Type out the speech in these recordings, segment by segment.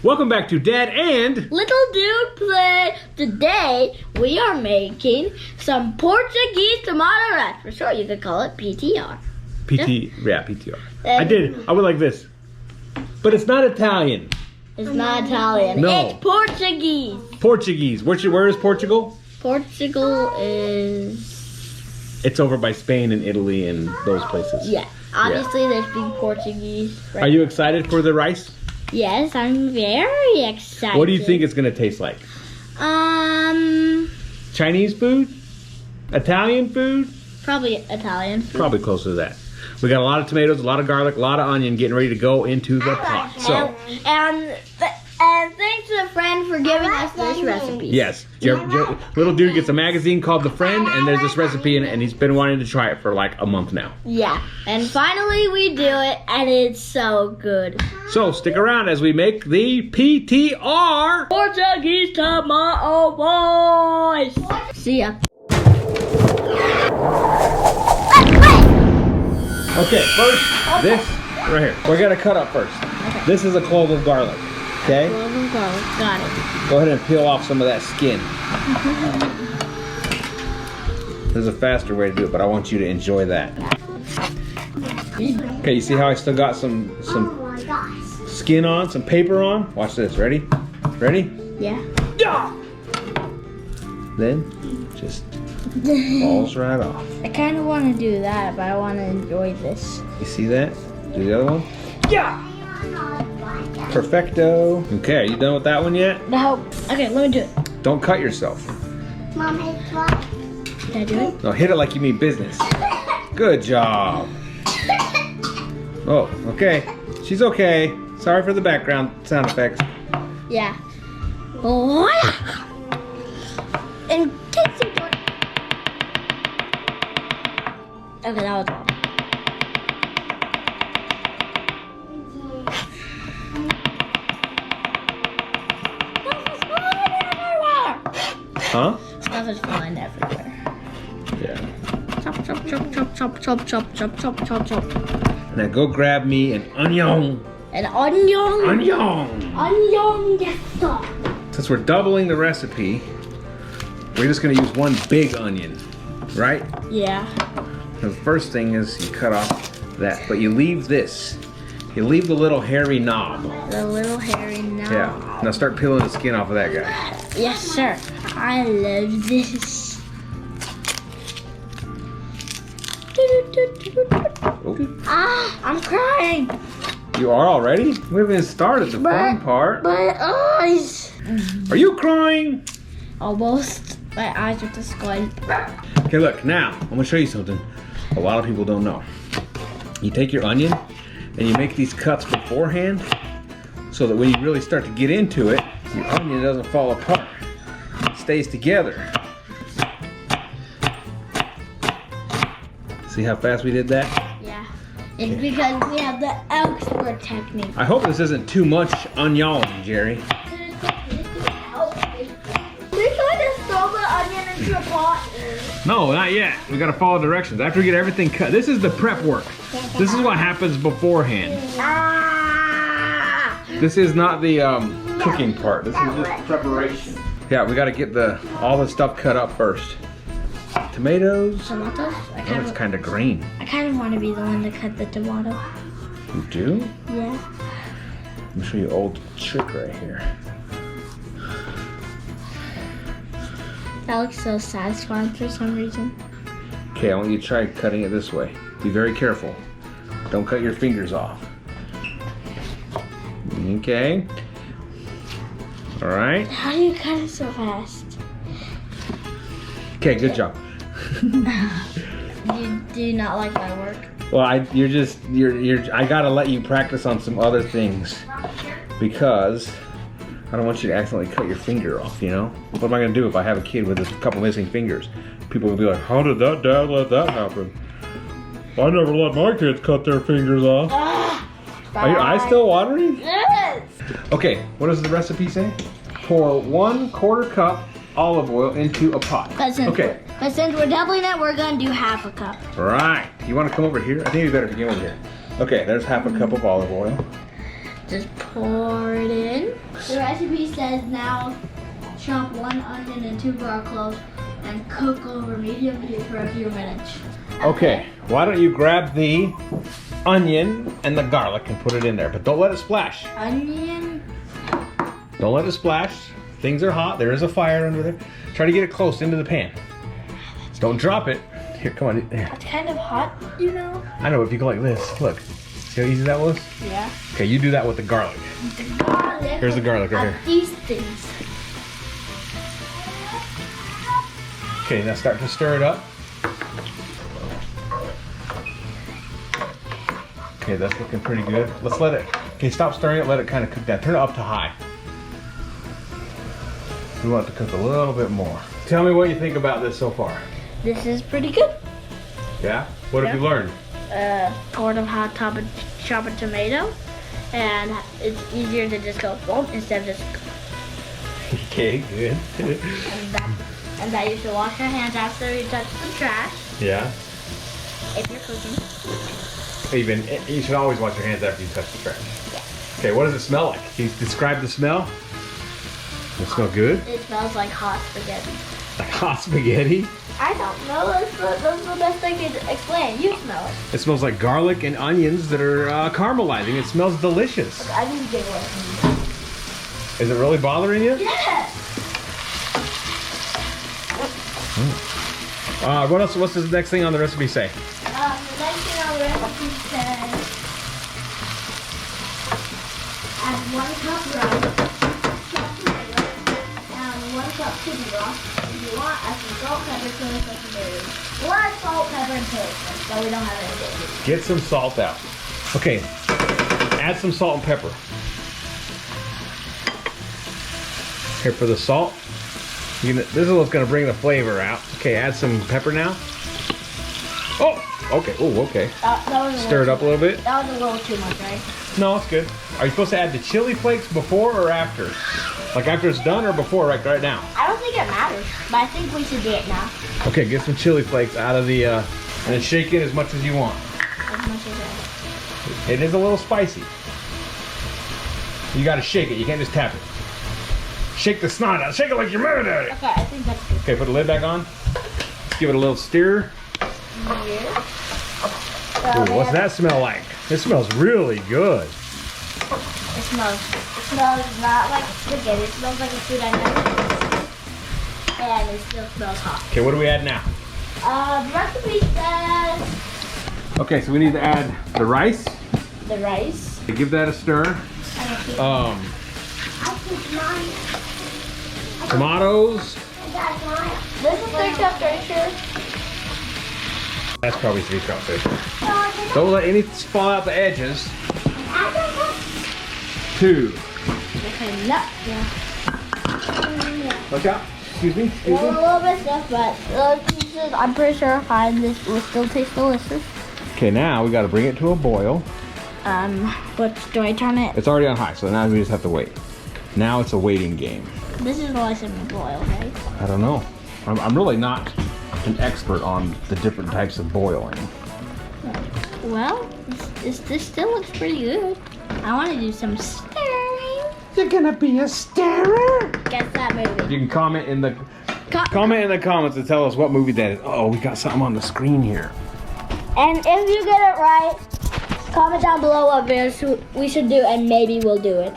Welcome back to Dad and Little Dude Play. Today we are making some Portuguese tomato rice. For sure, you could call it PTR. PTR. I went like this. But it's not Italian. It's not Italian. No. It's Portuguese. Portuguese. Where is Portugal? Portugal is... It's over by Spain and Italy and those places. Yeah. Obviously, they speak Portuguese. Right? Are you excited for the rice? Yes, I'm very excited. What do you think it's going to taste like? Chinese food? Italian food? Probably Italian food. Probably close to that. We got a lot of tomatoes, a lot of garlic, a lot of onion getting ready to go into the pot. So, and thanks to the friend for giving us this recipe. yes, your little dude gets a magazine called The Friend, and there's this recipe in it, and he's been wanting to try it for like a month now. Yeah, and finally we do it, and it's so good. So stick around as we make the PTR. Portuguese tomato boys. See ya. Okay, first, this right here. We're gonna cut up first. Okay. This is a clove of garlic. Okay? Clove of garlic, got it. Go ahead and peel off some of that skin. There's a faster way to do it, but I want you to enjoy that. Okay, you see how I still got some skin on, some paper on? Watch this. Ready? Ready? Yeah. Then just falls right off. I kind of want to do that, but I want to enjoy this. You see that? Do the other one? Yeah! Perfecto. Okay, are you done with that one yet? No. Okay, let me do it. Don't cut yourself. Mom, did I do it? No, hit it like you mean business. Good job. Oh, okay. She's okay. Sorry for the background sound effects. Yeah. Oh, yeah. And take some. Okay, that was all. Huh? Stuff is flying everywhere. Yeah. Chop, chop, chop, chop, chop, chop, chop, chop, chop, chop, chop. Now go grab me an onion. An onion. Onion. Onion, yes, sir. Since we're doubling the recipe, we're just gonna use one big onion, right? Yeah. The first thing is you cut off that, but you leave this. You leave the little hairy knob. The little hairy knob. Yeah. Now start peeling the skin off of that guy. Yes, sir. I love this. Oh. Ah, I'm crying. You are already? We haven't even started the fun part. My eyes. Are you crying? Almost. My eyes are just going. Okay, look, now, I'm gonna show you something a lot of people don't know. You take your onion and you make these cuts beforehand so that when you really start to get into it, your onion doesn't fall apart. It stays together. See how fast we did that? Yeah. It's because we have the expert technique. I hope this isn't too much onion, Jerry. We trying to throw the onion into a pot. No, not yet. We gotta follow directions. After we get everything cut, this is the prep work. This is what happens beforehand. Ah! This is not the cooking part. This is just preparation. Yeah, we gotta get all the stuff cut up first. Tomatoes. Tomatoes? Oh, it's kind of green. I kind of want to be the one to cut the tomato. You do? Yeah. Let me show you an old trick right here. That looks so satisfying for some reason. Okay, I want you to try cutting it this way. Be very careful. Don't cut your fingers off. Okay. All right. How do you cut it so fast? Okay, good job. Do you not like my work? Well, I gotta let you practice on some other things because I don't want you to accidentally cut your finger off, you know? What am I gonna do if I have a kid with a couple missing fingers? People will be like, how did that dad let that happen? I never let my kids cut their fingers off. Are your eyes still watering? Yes! Okay, what does the recipe say? Pour 1/4 cup olive oil into a pot. But since we're doubling it, we're gonna do half a cup. Right. You wanna come over here? I think we better begin over here. Okay, there's half a cup of olive oil. Just pour it in. The recipe says now chop 1 onion and 2 garlic cloves and cook over medium heat for a few minutes. Okay, why don't you grab the onion and the garlic and put it in there, but don't let it splash. Onion. Don't let it splash. Things are hot. There is a fire under there. Try to get it close into the pan. Don't drop it. Here, come on. There. It's kind of hot, you know. I know, if you go like this, look. See how easy that was? Yeah. Okay, you do that with the garlic. The garlic. Here's the garlic right here. These things. Okay, now start to stir it up. Okay, that's looking pretty good. Let's let it, okay, stop stirring it, let it kind of cook down. Turn it up to high. We want it to cook a little bit more. Tell me what you think about this so far. This is pretty good. Yeah? What have you learned? Sort of how to chop a tomato, and it's easier to just go boom instead of just. Okay, good. And that you should wash your hands after you touch the trash Yeah. if you're cooking. You should always wash your hands after you touch the trash. Yeah. Okay, what does it smell like? Can you describe the smell? Does it smell good? It smells like hot spaghetti. Like hot spaghetti? I don't know. That's the best I can explain. You smell it. It smells like garlic and onions that are caramelizing. It smells delicious. I need to get away from you. Is it really bothering you? Yes. What else? What's the next thing on the recipe say? The next thing on the recipe says add 1 cup rice, chopped tomato, and 1 cup chili broth. If you want, add some salt, pepper, chili, and tomatoes. Or add salt, pepper, and chili, but we don't have any. Get some salt out. Okay, add some salt and pepper. Here for the salt. This is what's going to bring the flavor out. Okay, add some pepper now. Oh, okay. Oh, okay. That was Stir it up a little bit. That was a little too much, right? No, it's good. Are you supposed to add the chili flakes before or after? Like after it's done or before, right now? I don't think it matters, but I think we should do it now. Okay, get some chili flakes out of the, and then shake it as much as you want. As much as I It is a little spicy. You got to shake it. You can't just tap it. Shake the snot out. Shake it like you're mad at it. Okay, I think that's good. Okay, put the lid back on. Let's give it a little stir. Here. Ooh, what's that smell like? It smells really good. It smells not like spaghetti. It smells like a food I never. And it still smells hot. Okay, what do we add now? The recipe says Okay, so we need to add the rice. the rice. Give that a stir. Tomatoes. This is 3 cups right here. That's probably 3 cups. Don't let any fall out the edges. 2. Okay, no. Watch out. Excuse me. A little bit stuff, but I'm pretty sure fine. This will still taste delicious. Okay, now we got to bring it to a boil. But do I turn it? It's already on high, so now we just have to wait. Now it's a waiting game. This is nice and boil, right? I don't know. I'm really not an expert on the different types of boiling. Well, this still looks pretty good. I want to do some stirring. You're gonna be a stirrer. Guess that movie. You can comment in the comments and tell us what movie that is. Oh, we got something on the screen here. And if you get it right, comment down below what videos we should do, and maybe we'll do it.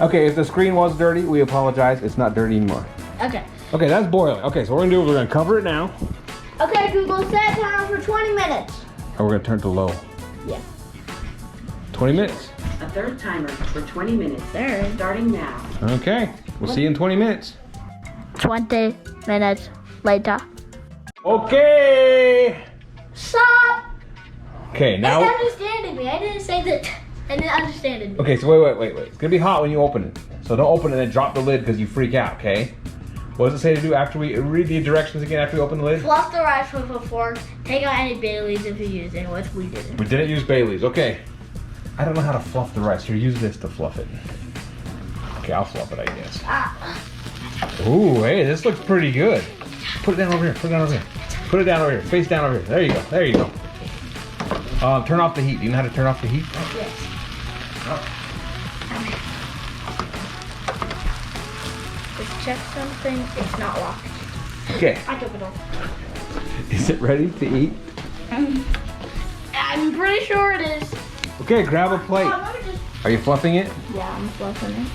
Okay, if the screen was dirty, we apologize. It's not dirty anymore. Okay. Okay, that's boiling. Okay, so what we're gonna cover it now. Okay, Google, set timer for 20 minutes. And we're gonna turn it to low. Yeah. 20 minutes. A third timer for 20 minutes. There. Starting now. Okay, we'll see you in 20 minutes. 20 minutes later. Okay. Stop! Okay, It's now. understanding me. I didn't say that. I didn't understand me. Okay, so wait. It's gonna be hot when you open it. So don't open it and then drop the lid because you freak out, okay? What does it say to do after we read the directions again after we open the lid? Fluff the rice with a fork. Take out any bay leaves if you're using, which we didn't. We didn't use bay leaves. Okay. I don't know how to fluff the rice. Here, use this to fluff it. Okay, I'll fluff it, I guess. Ooh, hey, this looks pretty good. Put it down over here. Put it down over here. Put it down over here. Face down over here. There you go. There you go. Turn off the heat. Do you know how to turn off the heat? Yes. check something. It's not locked. Okay. I took it off. Is it ready to eat? I'm pretty sure it is. Okay, grab a plate. Let me just... Are you fluffing it? Yeah, I'm fluffing it.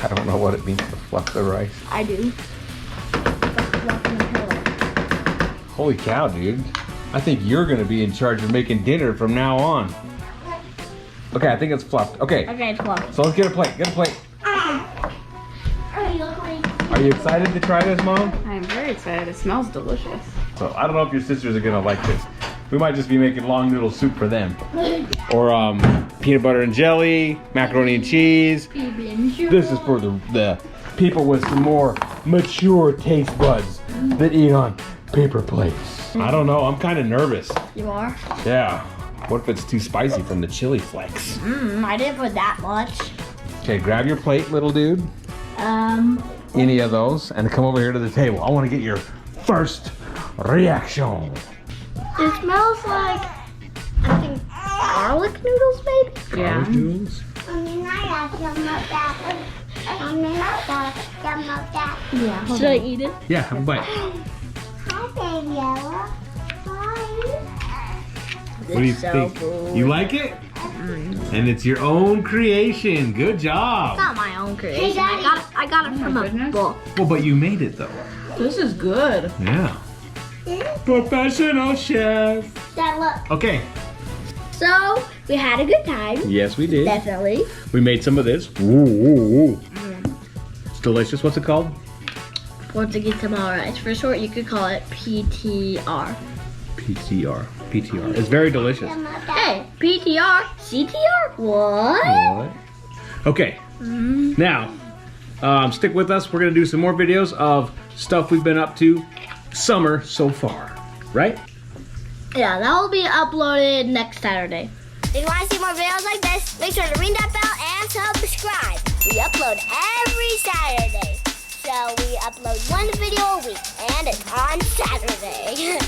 I don't know what it means to fluff the rice. I do. Fluffing the pillow. Holy cow, dude. I think you're gonna be in charge of making dinner from now on. Okay, I think it's fluffed. Okay, Okay, it's fluffed. so let's get a plate. Get a plate. Are you excited to try this, Mom? I am very excited. It smells delicious. So I don't know if your sisters are gonna like this. We might just be making long noodle soup for them. Or peanut butter and jelly, macaroni and cheese. This is for the people with some more mature taste buds that eat on paper plates. I don't know, I'm kind of nervous. You are? Yeah. What if it's too spicy from the chili flakes? I didn't put that much. Okay, grab your plate, little dude. Any of those, and come over here to the table. I want to get your first reaction. It smells like, I think, garlic noodles, maybe? Yeah. Garlic noodles? Yeah. Should I eat it? Yeah, have a bite. What do you think? You like it? And it's your own creation. Good job. Not my own creation. I got it from a book. Well, but you made it though. This is good. Yeah. Professional chef. Dad, look. Okay. So, we had a good time. Yes, we did. Definitely. We made some of this. Ooh. It's delicious. What's it called? Portuguese tamale rice. For short, you could call it PTR. PTR. PTR. It's very delicious. Hey, PTR? CTR? What? Okay. Now, stick with us. We're going to do some more videos of stuff we've been up to summer so far. Right? Yeah, that will be uploaded next Saturday. If you want to see more videos like this, make sure to ring that bell and subscribe. We upload every Saturday. So we upload one video a week, and it's on Saturday.